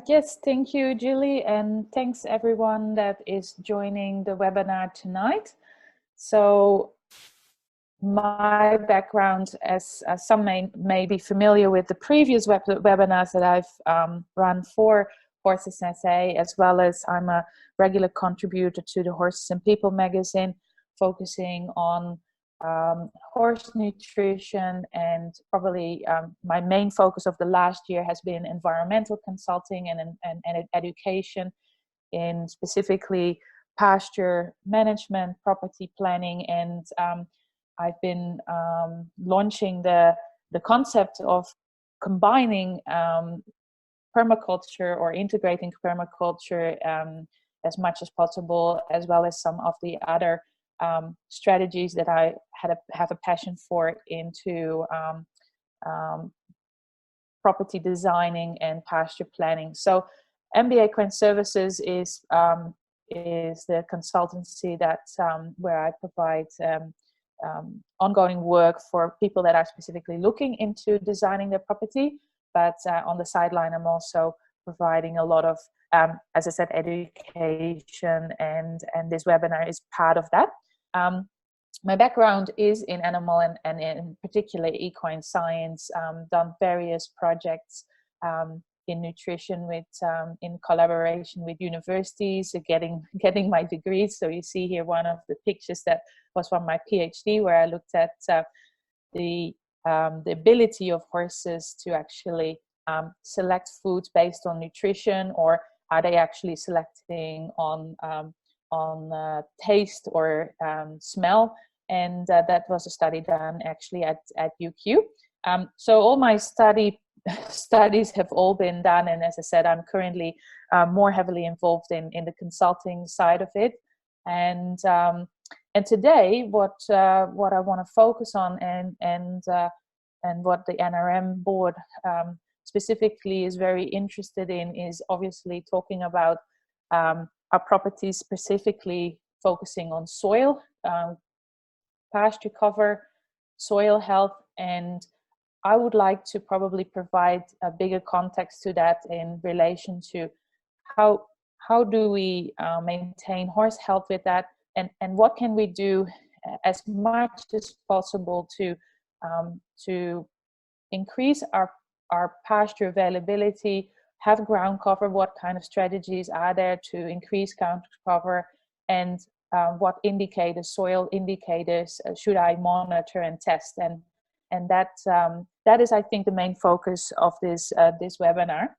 Yes, thank you, Julie, and thanks everyone that is joining the webinar tonight. So my background, as some may be familiar with the previous webinars that I've run for Horses SA, as well as I'm a regular contributor to the Horses and People magazine, focusing on horse nutrition, and probably my main focus of the last year has been environmental consulting and education in specifically pasture management, property planning, and I've been launching the concept of combining permaculture or integrating permaculture as much as possible, as well as some of the other strategies that I have a passion for into property designing and pasture planning. So MBA Equine Services is the consultancy that where I provide ongoing work for people that are specifically looking into designing their property. But on the sideline, I'm also providing a lot of, as I said, education, and this webinar is part of that. My background is in animal and in particular equine science, done various projects in nutrition with in collaboration with universities, getting my degrees. So you see here one of the pictures that was from my PhD, where I looked at the ability of horses to actually select foods based on nutrition, or are they actually selecting on taste or smell. And that was a study done actually at UQ. So all my studies have all been done, and as I said, I'm currently more heavily involved in the consulting side of it. And today, what I want to focus on, and what the NRM board specifically is very interested in, is obviously talking about our properties, specifically focusing on soil, pasture cover, soil health, and I would like to probably provide a bigger context to that in relation to how do we maintain horse health with that, and what can we do as much as possible to increase our pasture availability, have ground cover, what kind of strategies are there to increase ground cover, and what indicators, soil indicators, should I monitor and test, and that is, I think, the main focus of this webinar.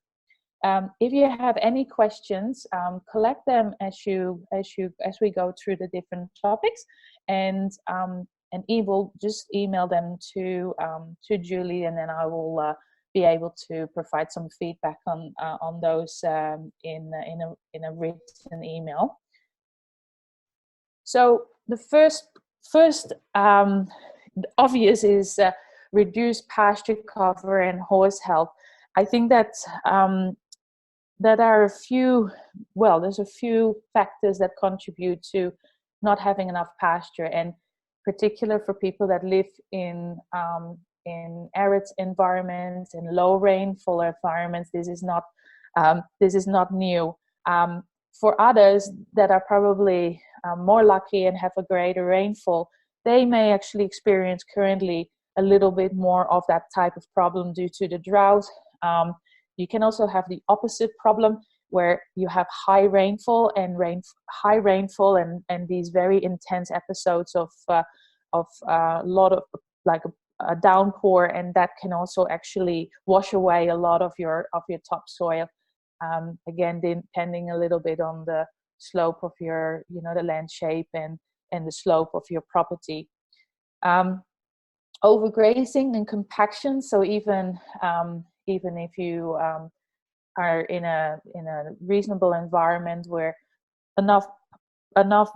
If you have any questions, collect them as we go through the different topics, and Eve will just email them to Julie, and then I will be able to provide some feedback on those in a written email. So the first obvious is reduce pasture cover and horse health. I think that that are a few, well, there's a few factors that contribute to not having enough pasture, and particular for people that live in arid environments, in low rainfall environments. This is not new. For others that are probably more lucky and have a greater rainfall, they may actually experience currently a little bit more of that type of problem due to the drought. You can also have the opposite problem, where you have high rainfall and these very intense episodes of a lot of, like a downpour, and that can also actually wash away a lot of your topsoil. Again, depending a little bit on the slope of your, the land shape and the slope of your property. Overgrazing and compaction. So even if you are in a reasonable environment where enough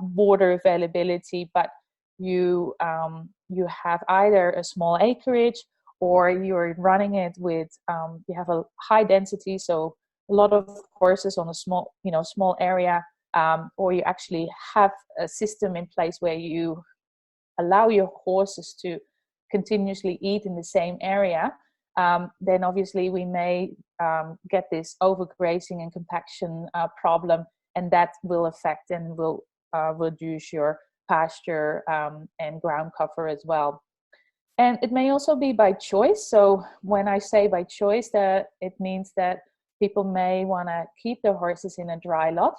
border availability, but you have either a small acreage, or you're running it with you have a high density, so a lot of horses on a small area, or you actually have a system in place where you allow your horses to continuously eat in the same area, then obviously we may get this overgrazing and compaction problem, and that will affect and will reduce your pasture and ground cover as well. And it may also be by choice. So when I say by choice, that it means that people may want to keep their horses in a dry lot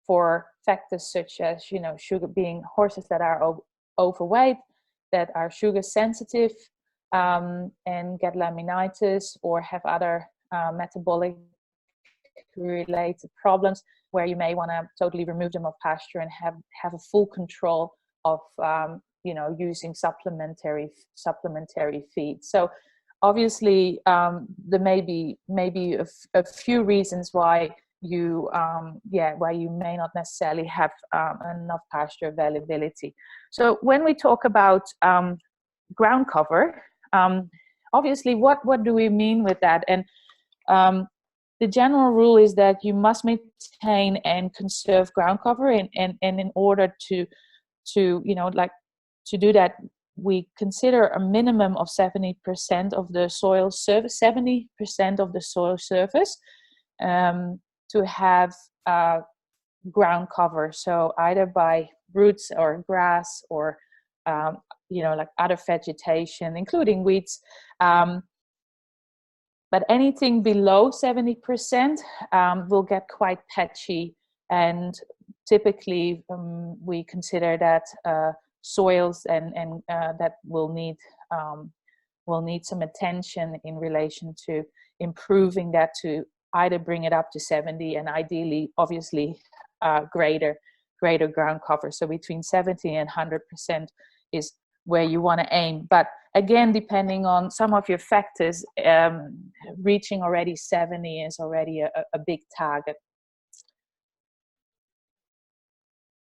for factors such as, you know, sugar, being horses that are overweight, that are sugar sensitive, and get laminitis or have other metabolic related problems, where you may want to totally remove them of pasture and have a full control of you know, using supplementary feed. So obviously there may be a few reasons why you why you may not necessarily have enough pasture availability. So when we talk about ground cover, obviously what do we mean with that? And the general rule is that you must maintain and conserve ground cover, and in order to you know, like, to do that, we consider a minimum of 70% of the soil surface, 70% of the soil surface to have ground cover. So either by roots or grass or you know, like other vegetation, including weeds. But anything below 70% will get quite patchy, and typically we consider that soils and that will need some attention in relation to improving that, to either bring it up to 70 and ideally, obviously, greater ground cover. So between 70 and 100% is where you want to aim. But again, depending on some of your factors, reaching already 70 is already a big target.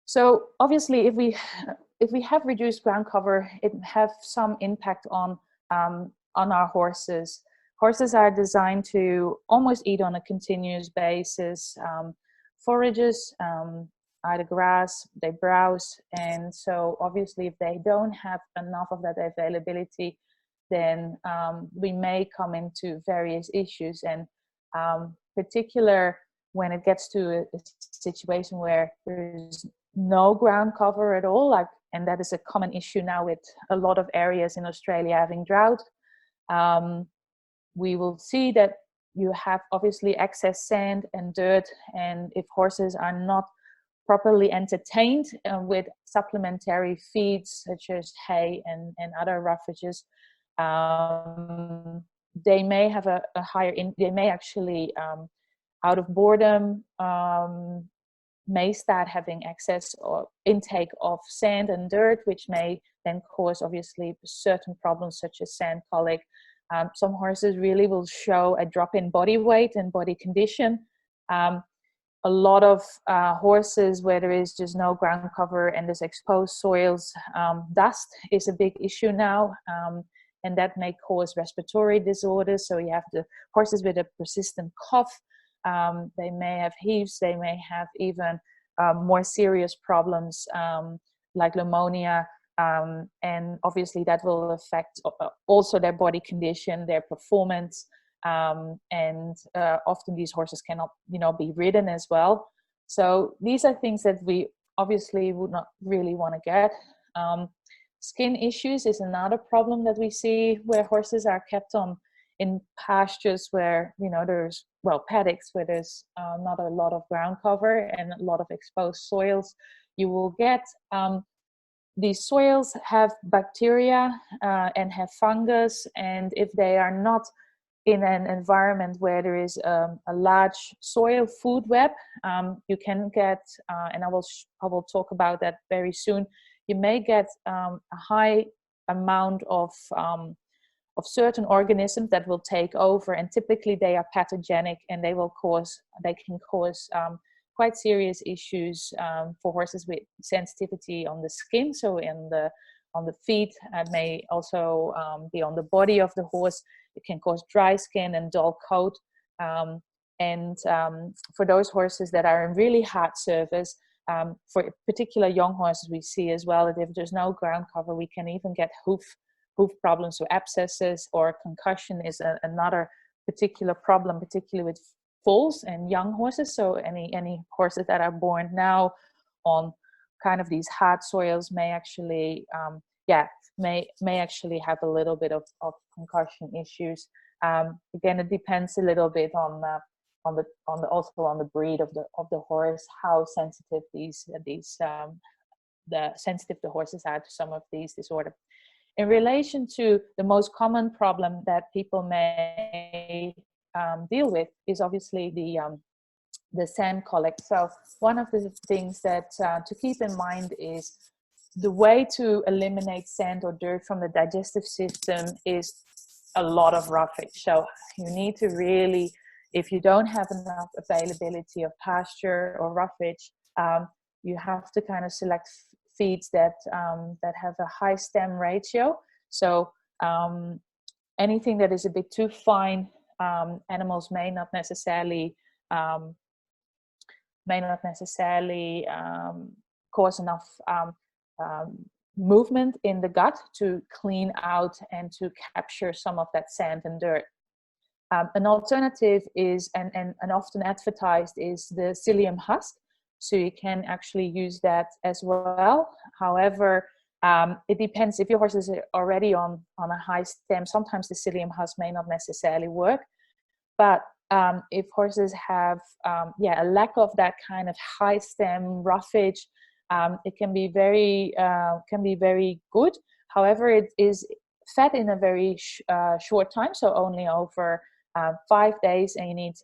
So obviously, if we have reduced ground cover, it have some impact on our horses. Horses are designed to almost eat on a continuous basis, forages, either grass, they browse, and so obviously if they don't have enough of that availability, then we may come into various issues, and particular when it gets to a situation where there's no ground cover at all, like, and that is a common issue now with a lot of areas in Australia having drought. We will see that you have obviously excess sand and dirt, and if horses are not properly entertained with supplementary feeds such as hay and other roughages, they may have a higher, they may actually out of boredom may start having excess or intake of sand and dirt, which may then cause obviously certain problems such as sand colic. Some horses really will show a drop in body weight and body condition. A lot of horses where there is just no ground cover and there's exposed soils, dust is a big issue now, and that may cause respiratory disorders. So you have the horses with a persistent cough, they may have heaves, they may have even more serious problems like pneumonia, and obviously that will affect also their body condition, their performance. And often these horses cannot, you know, be ridden as well. So these are things that we obviously would not really want to get. Skin issues is another problem that we see where horses are kept on in pastures where, you know, there's, well, paddocks where there's not a lot of ground cover and a lot of exposed soils. You will get these soils have bacteria and have fungus, and if they are not in an environment where there is a large soil food web, you can get, and I will talk about that very soon, you may get a high amount of certain organisms that will take over, and typically they are pathogenic, and they can cause quite serious issues for horses with sensitivity on the skin. So on the feet, it may also be on the body of the horse. It can cause dry skin and dull coat. And for those horses that are in really hard surface, for particular young horses, we see as well that if there's no ground cover, we can even get hoof hoof problems, so abscesses or concussion is another particular problem, particularly with foals and young horses. So any horses that are born now on kind of these hard soils may actually may actually have a little bit of concussion issues. Again, it depends a little bit on also on the breed of the horse, how sensitive sensitive the horses are to some of these disorders. In relation to the most common problem that people may deal with is obviously the sand collect. So one of the things that to keep in mind is the way to eliminate sand or dirt from the digestive system is a lot of roughage. So you need to really, if you don't have enough availability of pasture or roughage, you have to kind of select feeds that have a high stem ratio. So anything that is a bit too fine, animals may not necessarily cause enough movement in the gut to clean out and to capture some of that sand and dirt. An alternative is, and often advertised, is the psyllium husk. So you can actually use that as well. However, it depends. If your horse is already on a high stem, sometimes the psyllium husk may not necessarily work. But if horses have a lack of that kind of high stem roughage, it can be very good. However, it is fed in a very short time, so only over 5 days, and you need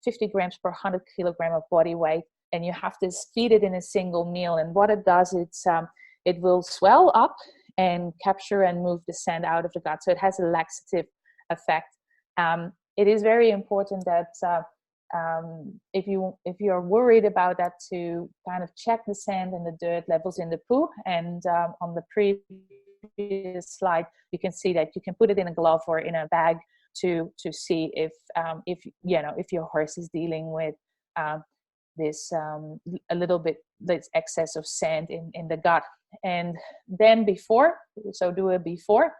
50 grams per 100 kilogram of body weight, and you have to feed it in a single meal. And what it does, it will swell up and capture and move the sand out of the gut, so it has a laxative effect. It is very important that if you're worried about that, to kind of check the sand and the dirt levels in the poo. And on the previous slide, you can see that you can put it in a glove or in a bag to see if your horse is dealing with this a little bit this excess of sand in the gut. And then do it before,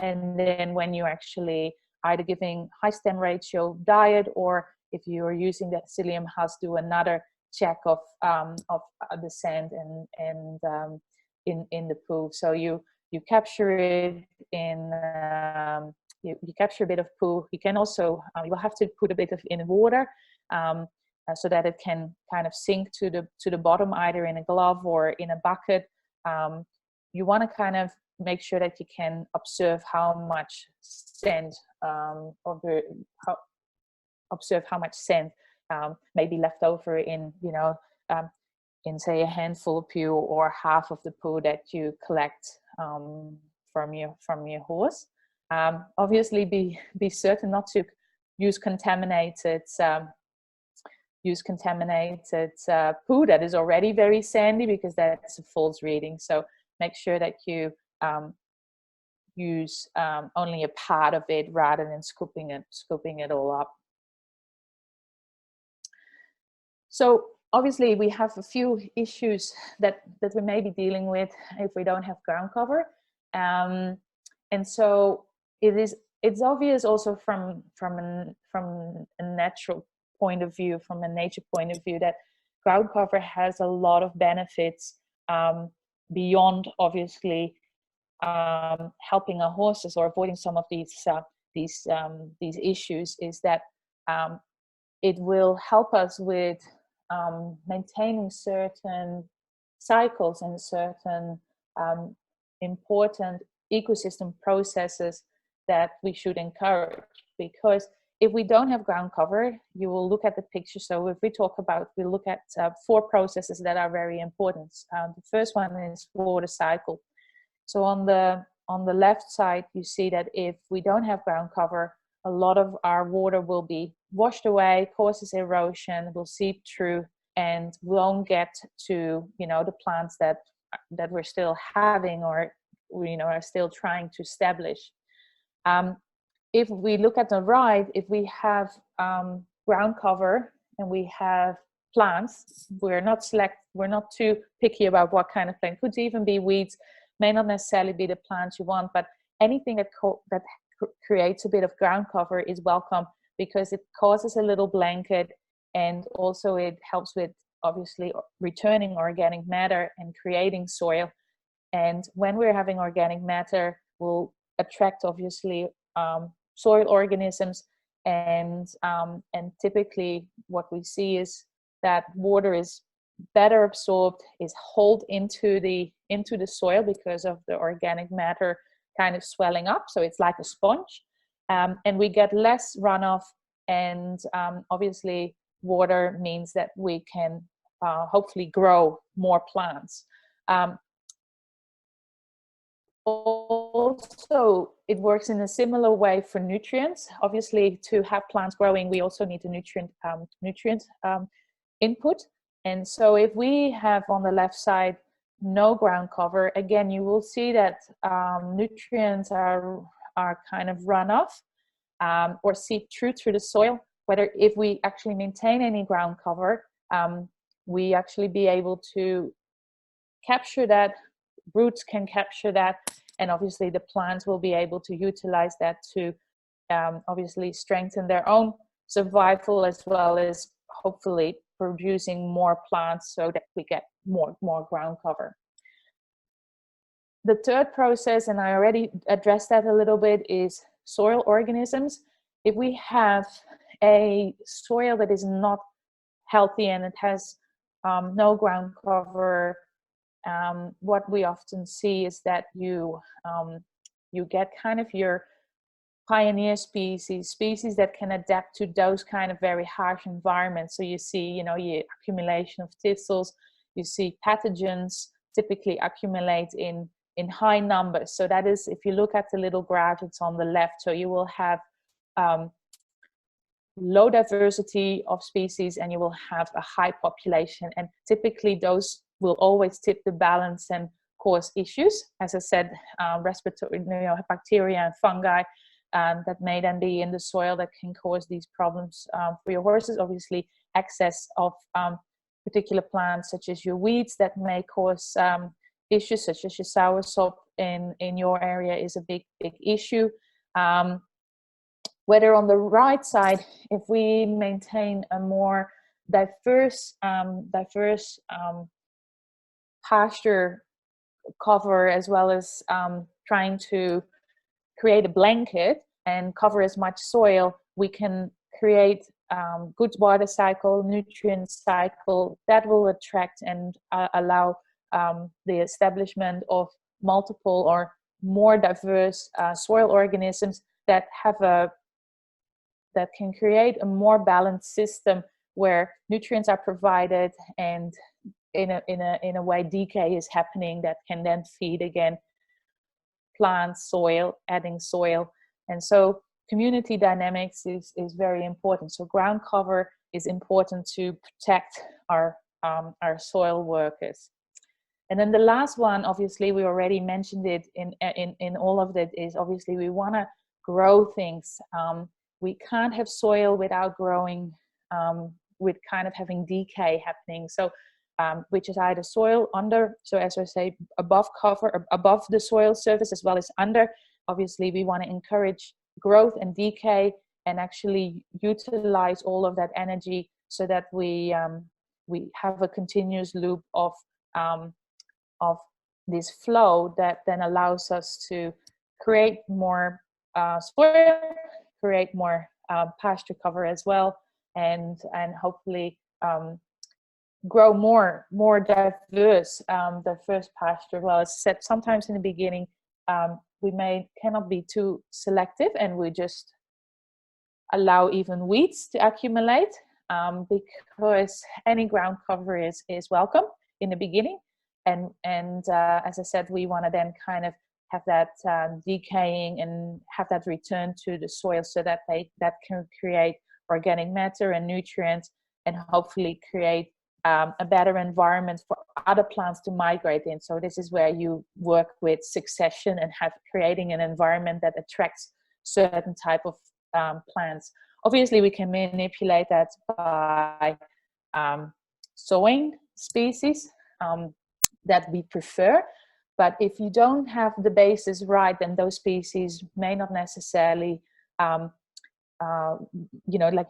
and then when you actually either giving high stem ratio diet, or if you are using the psyllium husk, do another check of the sand and in the poo. So you capture it in you capture a bit of poo. You can also you will have to put a bit of in water so that it can kind of sink to the bottom, either in a glove or in a bucket. You want to kind of make sure that you can observe how much sand observe how much sand may be left over in say a handful of poo or half of the poo that you collect from your horse. Obviously be certain not to use contaminated poo that is already very sandy, because that's a false reading. So make sure that you use only a part of it rather than scooping it all up. So obviously we have a few issues that we may be dealing with if we don't have ground cover, and so it's obvious also from a natural point of view, from a nature point of view, that ground cover has a lot of benefits beyond obviously helping our horses or avoiding some of these issues. Is that it will help us with maintaining certain cycles and certain important ecosystem processes that we should encourage. Because if we don't have ground cover, you will look at the picture. So if we look at 4 processes that are very important. The first one is water cycle. So on the left side, you see that if we don't have ground cover, a lot of our water will be washed away, causes erosion, will seep through, and won't get to the plants that we're still having or are still trying to establish. If we look at the right, if we have ground cover and we have plants, we're not too picky about what kind of plant. Could even be weeds, may not necessarily be the plants you want, but anything that creates a bit of ground cover is welcome, because it causes a little blanket, and also it helps with obviously returning organic matter and creating soil. And when we're having organic matter, we'll attract obviously soil organisms, and typically what we see is that water is better absorbed, is held into the soil because of the organic matter kind of swelling up, so it's like a sponge, and we get less runoff, and obviously water means that we can hopefully grow more plants. Also, it works in a similar way for nutrients. Obviously, to have plants growing, we also need a nutrient input. And so if we have on the left side no ground cover, again, you will see that nutrients are kind of run off or seep through the soil. Whether if we actually maintain any ground cover, we actually be able to capture that, roots can capture that, and obviously the plants will be able to utilize that to obviously strengthen their own survival, as well as hopefully producing more plants so that we get more ground cover. The third process, and I already addressed that a little bit, is soil organisms. If we have a soil that is not healthy and it has no ground cover, what we often see is that you get kind of your pioneer species that can adapt to those kind of very harsh environments. So you see, you know, your accumulation of thistles, you see pathogens typically accumulate in high numbers. So that is, if you look at the little graph, it's on the left. So you will have low diversity of species and you will have a high population, and typically those will always tip the balance and cause issues. As I said, respiratory, bacteria and fungi that may then be in the soil that can cause these problems for your horses. Obviously, excess of particular plants such as your weeds that may cause issues, such as your soursop in your area is a big issue. Whether on the right side, if we maintain a more diverse pasture cover, as well as trying to create a blanket and cover as much soil, we can create good water cycle, nutrient cycle that will attract and allow the establishment of multiple or more diverse soil organisms that can create a more balanced system where nutrients are provided and in a way decay is happening that can then feed again plants, soil, adding soil. And so community dynamics is very important. So ground cover is important to protect our soil workers. And then the last one, obviously we already mentioned it in all of that, is obviously we want to grow things. We can't have soil without growing, with kind of having decay happening. So which is either soil under, so as I say, above cover, above the soil surface, as well as under. Obviously, we want to encourage growth and decay and actually utilize all of that energy so that we have a continuous loop of this flow that then allows us to create more soil, create more pasture cover as well, and hopefully grow more diverse pasture. Well, as I said, sometimes in the beginning we cannot be too selective, and we just allow even weeds to accumulate, because any ground cover is welcome in the beginning, and as I said, we want to then kind of have that decaying and have that return to the soil, so that that can create organic matter and nutrients, and hopefully create a better environment for other plants to migrate in. So this is where you work with succession and creating an environment that attracts certain type of plants. Obviously, we can manipulate that by sowing species that we prefer, But if you don't have the basis right, then those species may not necessarily, like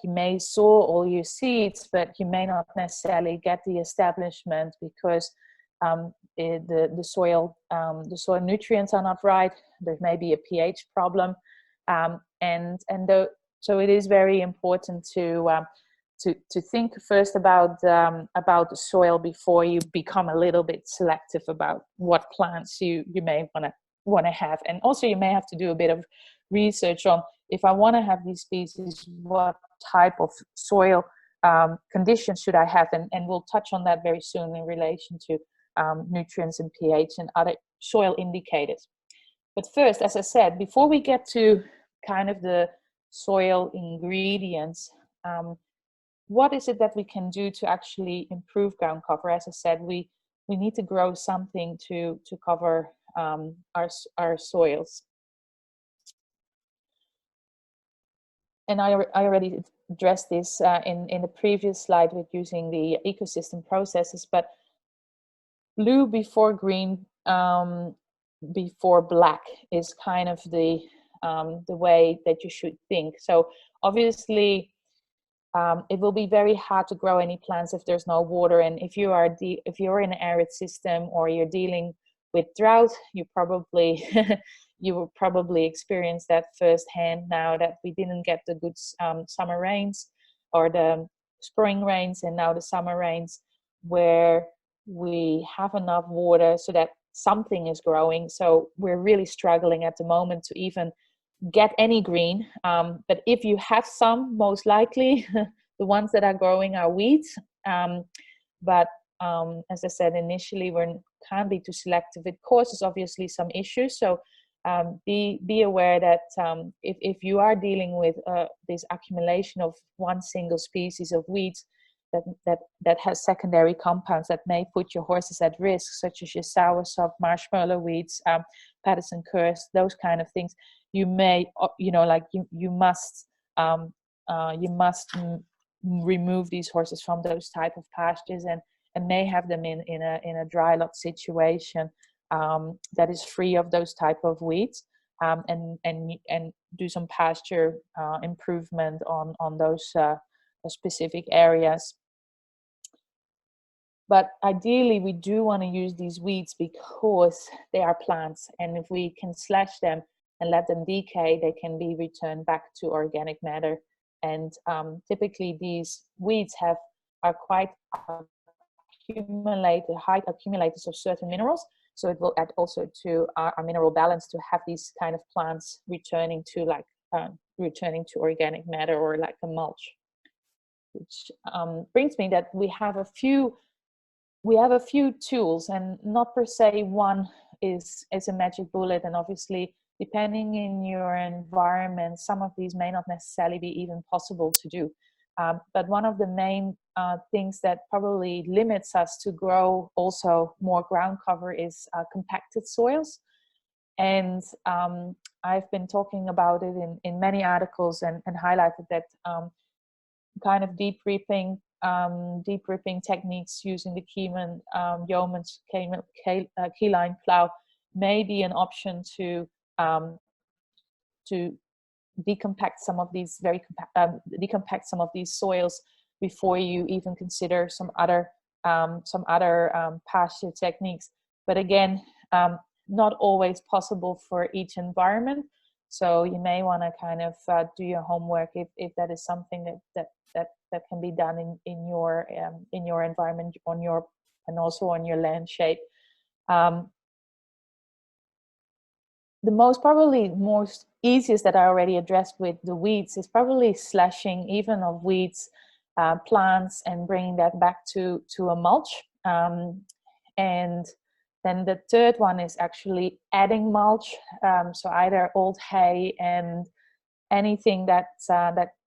you may sow all your seeds, but you may not necessarily get the establishment because the soil nutrients are not right. There may be a pH problem, so it is very important to think first about the soil before you become a little bit selective about what plants you may want to have. And also you may have to do a bit of research on, if I want to have these species, what type of soil conditions should I have, and we'll touch on that very soon in relation to nutrients and pH and other soil indicators. But first, as I said, before we get to kind of the soil ingredients, what is it that we can do to actually improve ground cover? As I said, we need to grow something to cover our soils. And I already addressed this in the previous slide with using the ecosystem processes, but blue before green before black is kind of the way that you should think. So obviously it will be very hard to grow any plants if there's no water, and if you're in an arid system or you're dealing with drought, you will probably experience that firsthand now that we didn't get the good summer rains or the spring rains, and now the summer rains where we have enough water so that something is growing. So we're really struggling at the moment to even get any green, but if you have some, most likely the ones that are growing are weeds, but as I said initially, we can't be too selective. It causes obviously some issues, so be aware that if you are dealing with this accumulation of one single species of weeds that has secondary compounds that may put your horses at risk, such as your soursop, marshmallow weeds, Patterson curse, those kind of things, you may, you must remove these horses from those type of pastures and may have them in a dry lot situation that is free of those type of weeds, and do some pasture improvement on those specific areas. But ideally, we do want to use these weeds because they are plants, and if we can slash them and let them decay, they can be returned back to organic matter. And typically, these weeds are quite high accumulators of certain minerals. So it will add also to our mineral balance to have these kind of plants returning to organic matter or like a mulch. Which brings me that we have a few tools, and not per se one is a magic bullet, and obviously depending in your environment, some of these may not necessarily be even possible to do. But one of the main things that probably limits us to grow also more ground cover is compacted soils. And I've been talking about it in many articles and highlighted that kind of deep ripping techniques using the Keyman Yeoman's keyline plow may be an option to decompact some of these decompact some of these soils before you even consider some other pasture techniques. But again, not always possible for each environment. So you may want to kind of do your homework if that is something that can be done in your environment, and also on your land shape. The most easiest that I already addressed with the weeds is probably slashing even of weeds, plants, and bringing that back to a mulch. And then the third one is actually adding mulch. So either old hay and anything that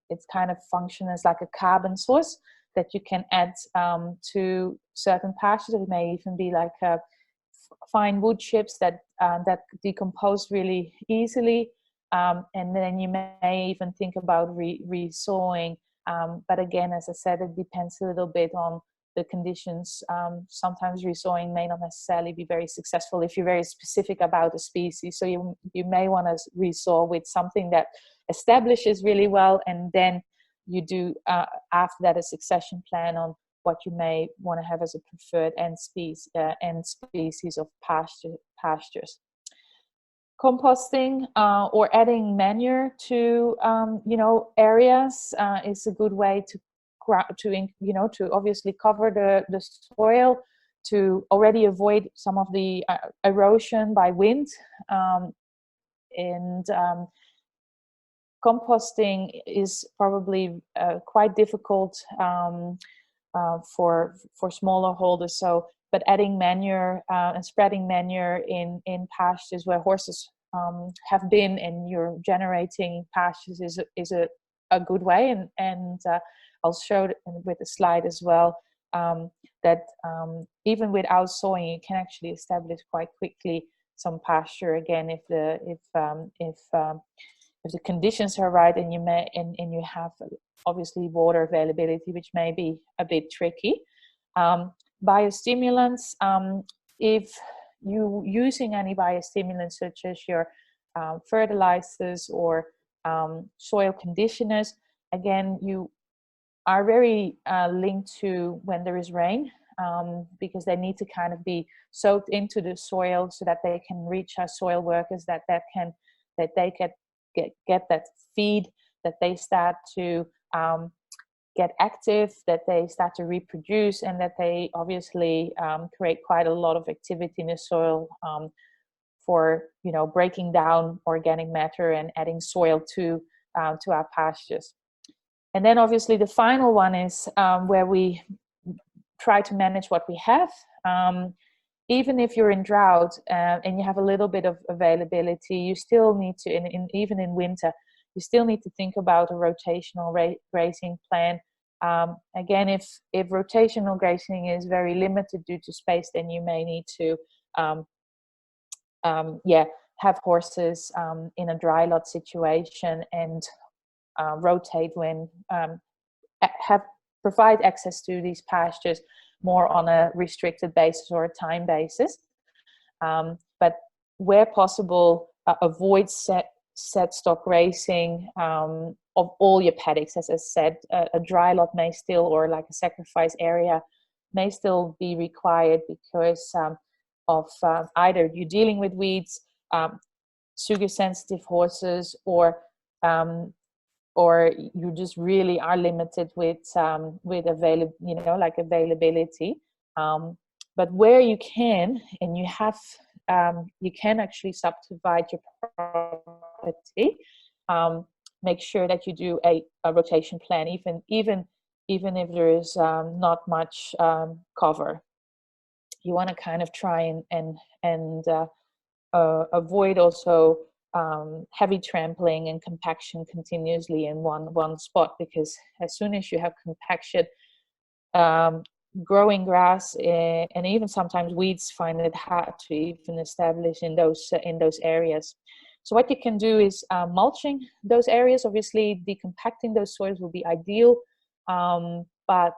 it's kind of function as like a carbon source that you can add to certain pastures. It may even be like fine wood chips that decompose really easily, and then you may even think about re-sowing. But again, as I said, it depends a little bit on the conditions, sometimes resowing may not necessarily be very successful if you're very specific about a species. So you may want to resow with something that establishes really well, and then you do after that a succession plan on what you may want to have as a preferred end species of pastures. Composting or adding manure to areas is a good way to obviously cover the soil, to already avoid some of the erosion by wind, and composting is probably quite difficult for smaller holders. So, but adding manure and spreading manure in pastures where horses have been, and you're generating pastures is a good way. And I'll show it with a slide as well, that even without sowing, you can actually establish quite quickly some pasture again if the conditions are right, and you have obviously water availability, which may be a bit tricky. Biostimulants, if you're using any biostimulants such as your fertilizers or soil conditioners, again, you are very linked to when there is rain, because they need to kind of be soaked into the soil so that they can reach our soil workers, that they get that feed, that they start to get active, that they start to reproduce, and that they obviously create quite a lot of activity in the soil for breaking down organic matter and adding soil to our pastures. And then obviously the final one is where we try to manage what we have. Even if you're in drought and you have a little bit of availability, you still need to, even in winter, you still need to think about a rotational grazing plan. Again, if rotational grazing is very limited due to space, then you may need to have horses in a dry lot situation and rotate when provide access to these pastures more on a restricted basis or a time basis, but where possible, avoid set stock grazing of all your paddocks. As I said, a dry lot may still, or like a sacrifice area, may still be required because of either you're dealing with weeds, sugar sensitive horses, or you just really are limited with availability. But where you can, and you have, you can actually subdivide your property. Make sure that you do a rotation plan, even if there is not much cover. You want to kind of try and avoid also heavy trampling and compaction continuously in one spot, because as soon as you have compaction, growing grass and even sometimes weeds find it hard to even establish in those areas. So what you can do is mulching those areas. Obviously, decompacting those soils will be ideal, but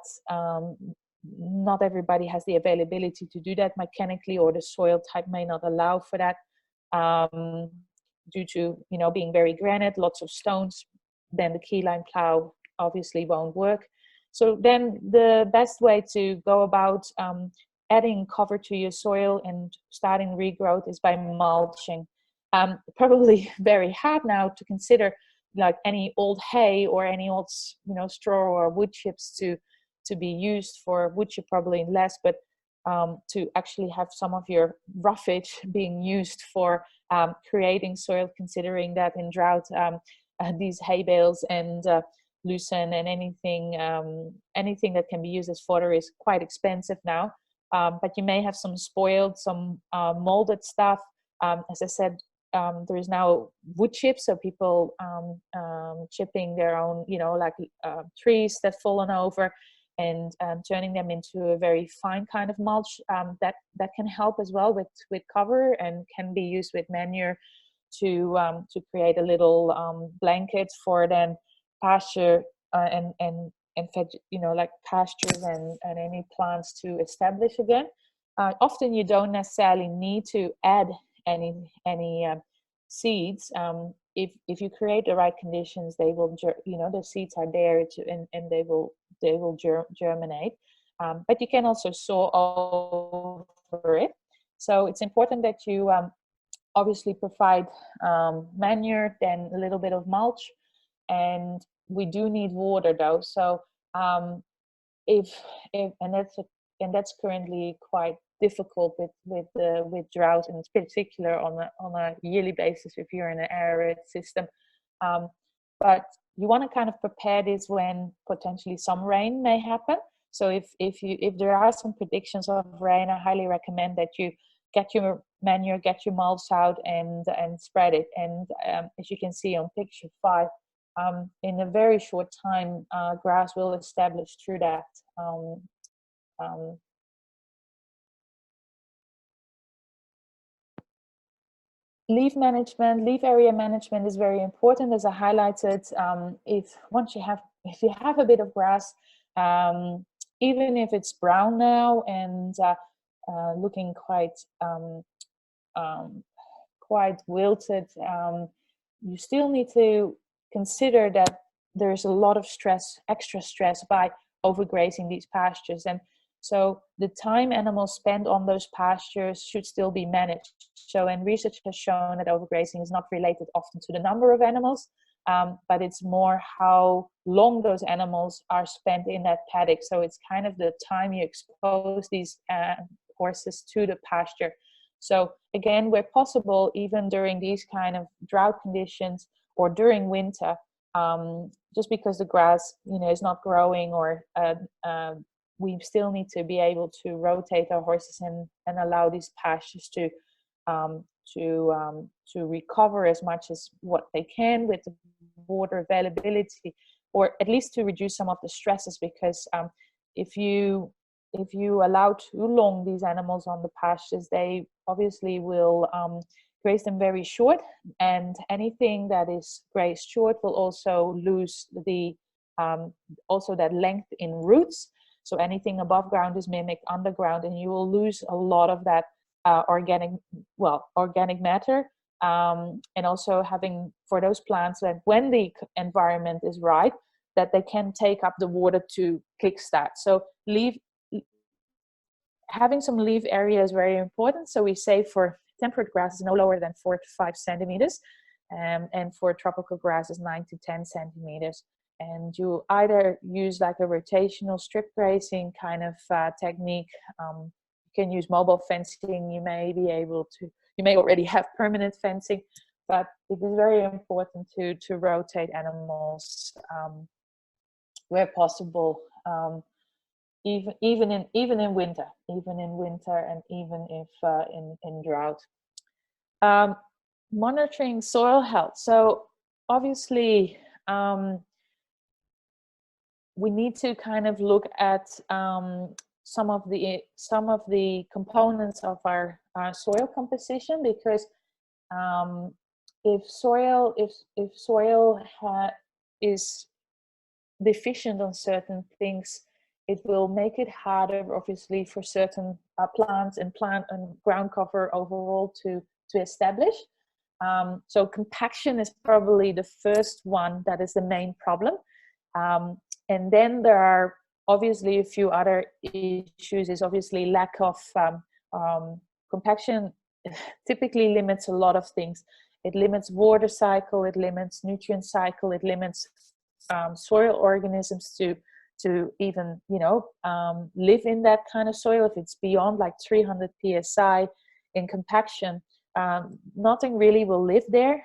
not everybody has the availability to do that mechanically, or the soil type may not allow for that. Due to being very granite, lots of stones, then the keyline plow obviously won't work. So then the best way to go about adding cover to your soil and starting regrowth is by mulching. Probably very hard now to consider like any old hay or any old straw or wood chips to be used for wood chip, probably less, but to actually have some of your roughage being used for creating soil, considering that in drought these hay bales and lucerne and anything that can be used as fodder is quite expensive now. But you may have some spoiled, some molded stuff. As I said, there is now wood chips, so people chipping their own, trees that fallen over, and turning them into a very fine kind of mulch that can help as well with cover, and can be used with manure to create a little blanket for then pasture and you know, like pastures and any plants to establish again. Often you don't necessarily need to add any seeds. If you create the right conditions, they will, you know, the seeds are there to, and they will germinate. But you can also sow over it. So it's important that you obviously provide manure, then a little bit of mulch, and we do need water though. So if and that's currently quite difficult with drought, in particular on a yearly basis if you're in an arid system. But you want to kind of prepare this when potentially some rain may happen. So if there are some predictions of rain, I highly recommend that you get your manure, get your mulch out, and spread it. And as you can see on picture 5, in a very short time, grass will establish through that. Leaf management, leaf area management is very important, as I highlighted. If you have a bit of grass, even if it's brown now and looking quite wilted, you still need to consider that there's a lot of extra stress by overgrazing these pastures. And so the time animals spend on those pastures should still be managed. So, and research has shown that overgrazing is not related often to the number of animals, but it's more how long those animals are spent in that paddock. So it's kind of the time you expose these horses to the pasture. So again, where possible, even during these kind of drought conditions or during winter, just because the grass, you know, is not growing, or we still need to be able to rotate our horses and allow these pastures to recover as much as what they can with the water availability, or at least to reduce some of the stresses. Because if you allow too long these animals on the pastures, they obviously will graze them very short, and anything that is grazed short will also lose the also that length in roots. So anything above ground is mimicked underground, and you will lose a lot of that organic matter, and also having, for those plants, that when the environment is right, that they can take up the water to kickstart. So having some leaf area is very important. So we say for temperate grasses no lower than 4 to 5 centimeters, and for tropical grasses 9 to 10 centimeters. And you either use like a rotational strip grazing kind of technique. You can use mobile fencing. You may already have permanent fencing, but it is very important to rotate animals where possible, even in winter, and even if in drought. Monitoring soil health. So obviously, we need to kind of look at some of the components of our soil composition, because if soil is deficient on certain things, it will make it harder, obviously, for certain plants and ground cover overall to establish. So compaction is probably the first one that is the main problem. And then there are obviously a few other issues. Is obviously lack of compaction typically limits a lot of things. It limits water cycle, it limits nutrient cycle, it limits soil organisms to even, you know, live in that kind of soil. If it's beyond like 300 psi in compaction, nothing really will live there.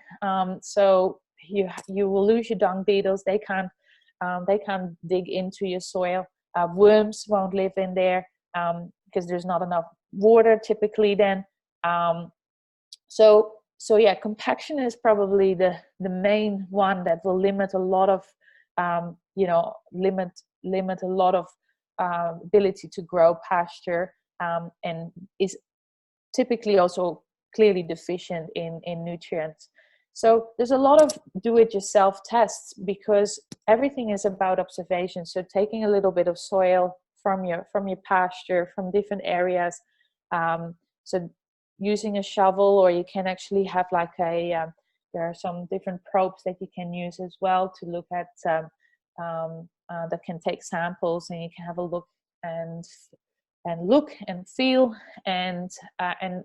So you will lose your dung beetles. They can't dig into your soil. Worms won't live in there because there's not enough water typically then. So yeah, compaction is probably the main one that will limit a lot of limit a lot of ability to grow pasture, and is typically also clearly deficient in nutrients. So there's a lot of do-it-yourself tests because everything is about observation. So taking a little bit of soil from your pasture, from different areas. So using a shovel, or you can actually have like a there are some different probes that you can use as well to look at that can take samples, and you can have a look and look and feel and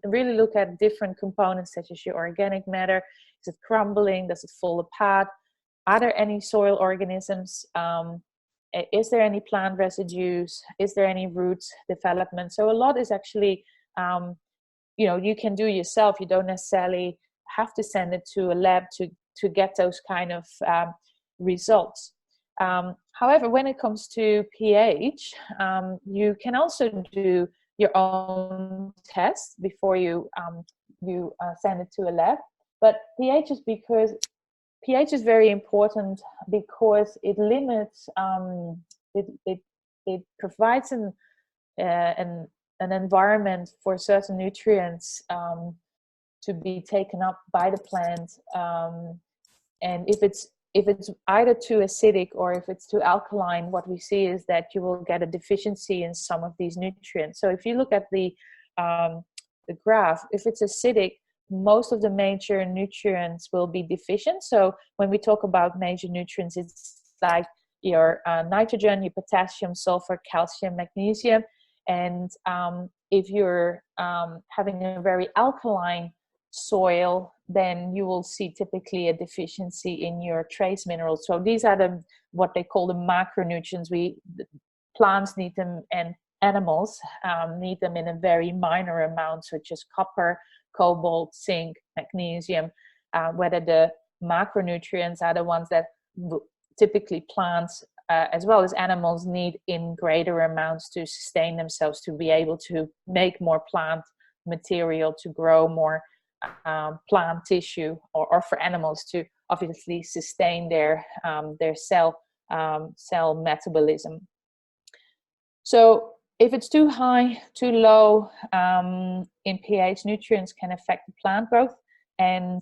really look at different components such as your organic matter. Is it crumbling? Does it fall apart? Are there any soil organisms? Is there any plant residues? Is there any root development? So a lot is actually, you can do yourself. You don't necessarily have to send it to a lab to get those kind of results. However, when it comes to pH, you can also do your own test before you send it to a lab. But pH is very important because it limits, it provides an environment for certain nutrients to be taken up by the plant, and if it's either too acidic or if it's too alkaline, what we see is that you will get a deficiency in some of these nutrients. So if you look at the graph, if it's acidic, most of the major nutrients will be deficient. So when we talk about major nutrients, it's like your nitrogen, your potassium, sulfur, calcium, magnesium. And if you're having a very alkaline soil, then you will see typically a deficiency in your trace minerals. So these are what they call the macronutrients. Plants need them, and animals need them in a very minor amount, such as copper, cobalt, zinc, magnesium. Whether the macronutrients are the ones that typically plants as well as animals need in greater amounts to sustain themselves, to be able to make more plant material, to grow more plant tissue, or for animals to obviously sustain their cell metabolism. So if it's too high, too low in pH, nutrients can affect the plant growth, and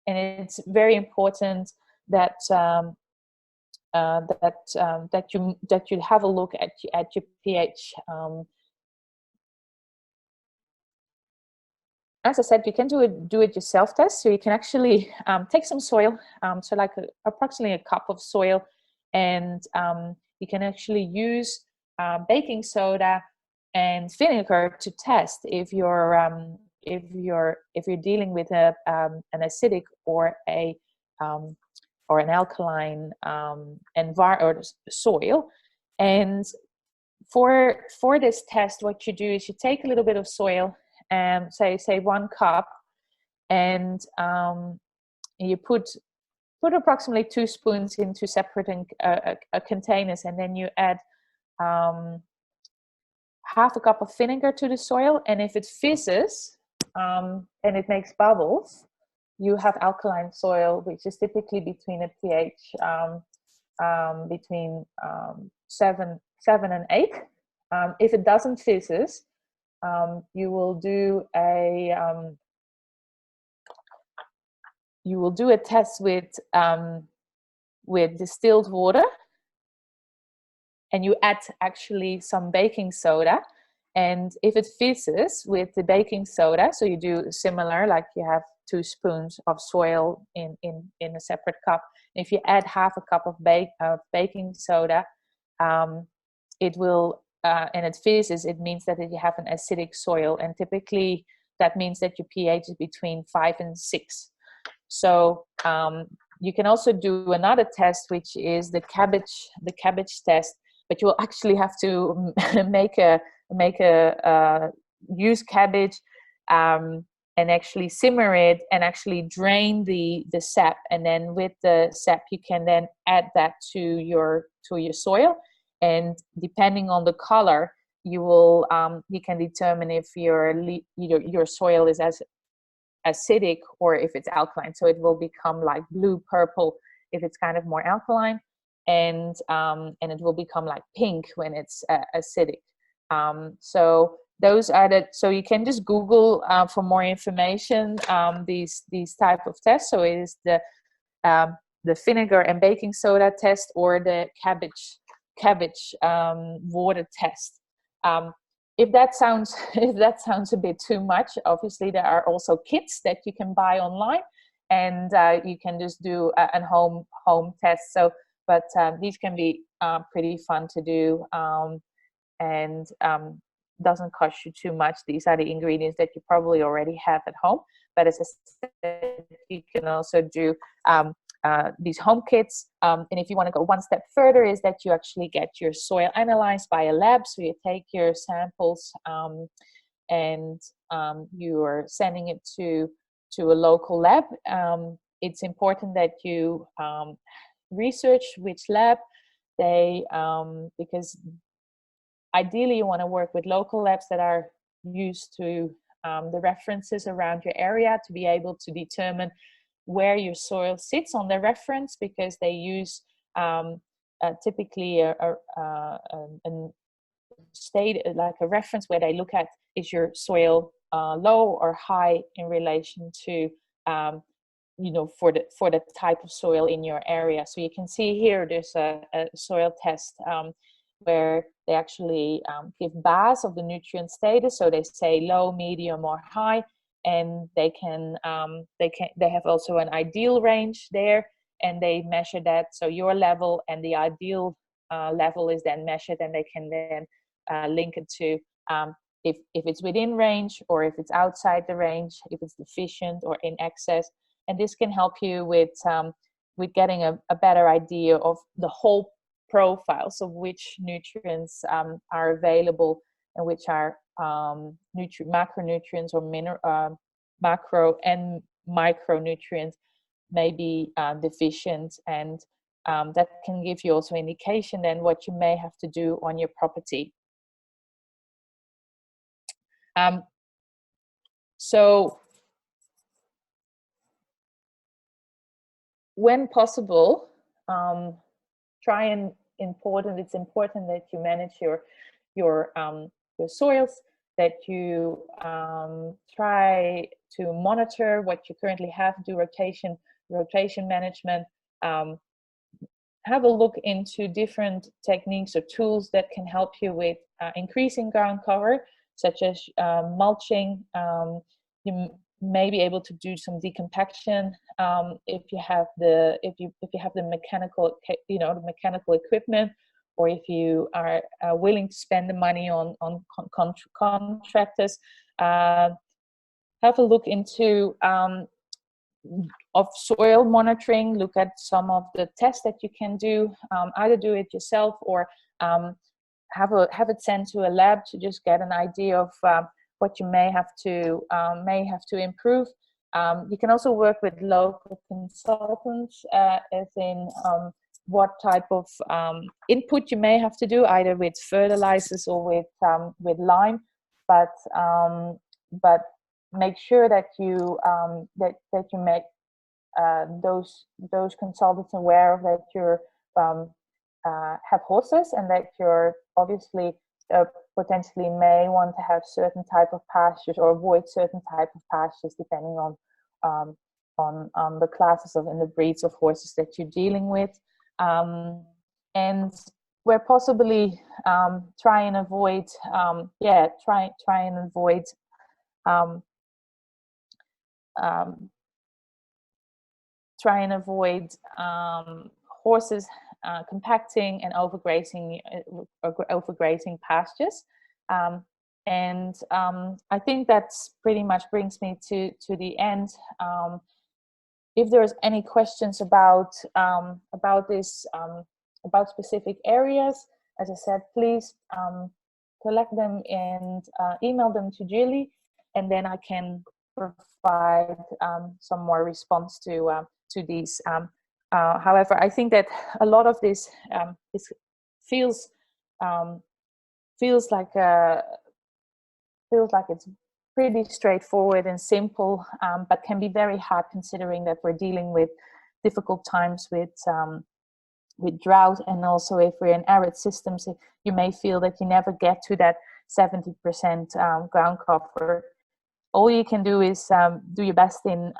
it's very important that that you have a look at your pH. As I said, you can do it yourself test. So you can actually take some soil, so like approximately a cup of soil, and you can actually use baking soda and vinegar to test if you're dealing with an acidic or an alkaline or soil. And for this test, what you do is you take a little bit of soil, say 1 cup, and you put approximately 2 spoons into separate containers, and then you add half a cup of vinegar to the soil. And if it fizzes and it makes bubbles, you have alkaline soil, which is typically between a pH between 7 and 8. If it doesn't fizzes, you will do a test with distilled water, and you add actually some baking soda. And if it fizzes with the baking soda, so you do similar, like you have 2 spoons of soil in a separate cup. If you add half a cup of baking soda, it will and it fizzes, it means that you have an acidic soil, and typically that means that your pH is between 5 and 6. So you can also do another test, which is the cabbage test, but you will actually have to use cabbage and actually simmer it and actually drain the sap, and then with the sap you can then add that to your soil. And depending on the color, you can determine if your soil is as acidic or if it's alkaline. So it will become like blue purple if it's kind of more alkaline, and it will become like pink when it's acidic. So those are the, so you can just Google for more information these type of tests. So it is the vinegar and baking soda test, or the cabbage water test. If that sounds a bit too much, obviously there are also kits that you can buy online, and you can just do a home test. So, but these can be pretty fun to do, and doesn't cost you too much. These are the ingredients that you probably already have at home. But as I said, you can also do these home kits. And if you want to go one step further, is that you actually get your soil analyzed by a lab. So you take your samples and you're sending it to a local lab. It's important that you research which lab they, because ideally you want to work with local labs that are used to the references around your area, to be able to determine where your soil sits on the reference, because they use typically a state, like a reference where they look at, is your soil low or high in relation to you know, for the type of soil in your area. So you can see here there's a soil test where they actually give bars of the nutrient status. So they say low, medium, or high, and they have also an ideal range there, and they measure that. So your level and the ideal level is then measured, and they can then link it to if it's within range, or if it's outside the range, if it's deficient or in excess. And this can help you with getting a better idea of the whole profiles of which nutrients are available, and which are macronutrients or macro and micronutrients may be deficient, and that can give you also indication then what you may have to do on your property. So when possible, it's important that you manage your soils, that you try to monitor what you currently have, do rotation management, have a look into different techniques or tools that can help you with increasing ground cover, such as mulching. You may be able to do some decompaction if you have the mechanical, the mechanical equipment, or if you are willing to spend the money on contractors. Have a look into of soil monitoring. Look at some of the tests that you can do. Either do it yourself, or have it sent to a lab to just get an idea of what you may have to improve. You can also work with local consultants, as in what type of input you may have to do, either with fertilizers or with lime. But make sure that you that you make those consultants aware of that you have horses, and that you're obviously potentially may want to have certain type of pastures, or avoid certain type of pastures, depending on the classes of and the breeds of horses that you're dealing with, and where possibly try and avoid horses compacting and overgrazing pastures. And I think that's pretty much brings me to the end. If there's any questions about this, about specific areas, as I said, please collect them and email them to Julie, and then I can provide some more response to these. However, I think that a lot of this feels like it's pretty straightforward and simple, but can be very hard, considering that we're dealing with difficult times with drought, and also if we're in arid systems, you may feel that you never get to that 70% ground cover. All you can do is do your best in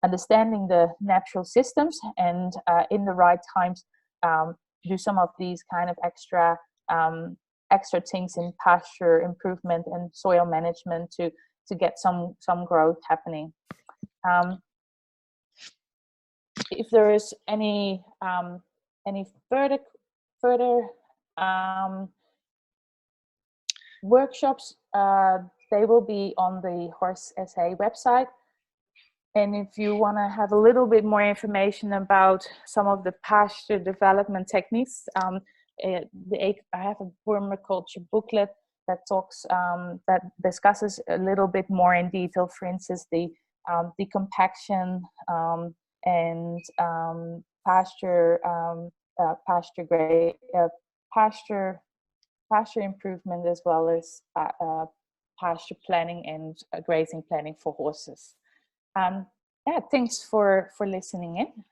understanding the natural systems, and in the right times do some of these kind of extra things in pasture improvement and soil management to get some growth happening. If there is any further workshops, they will be on the Horse SA website. And if you want to have a little bit more information about some of the pasture development techniques, I have a permaculture booklet that talks that discusses a little bit more in detail. For instance, the compaction and pasture improvement, as well as pasture planning and grazing planning for horses. Yeah, thanks for listening in,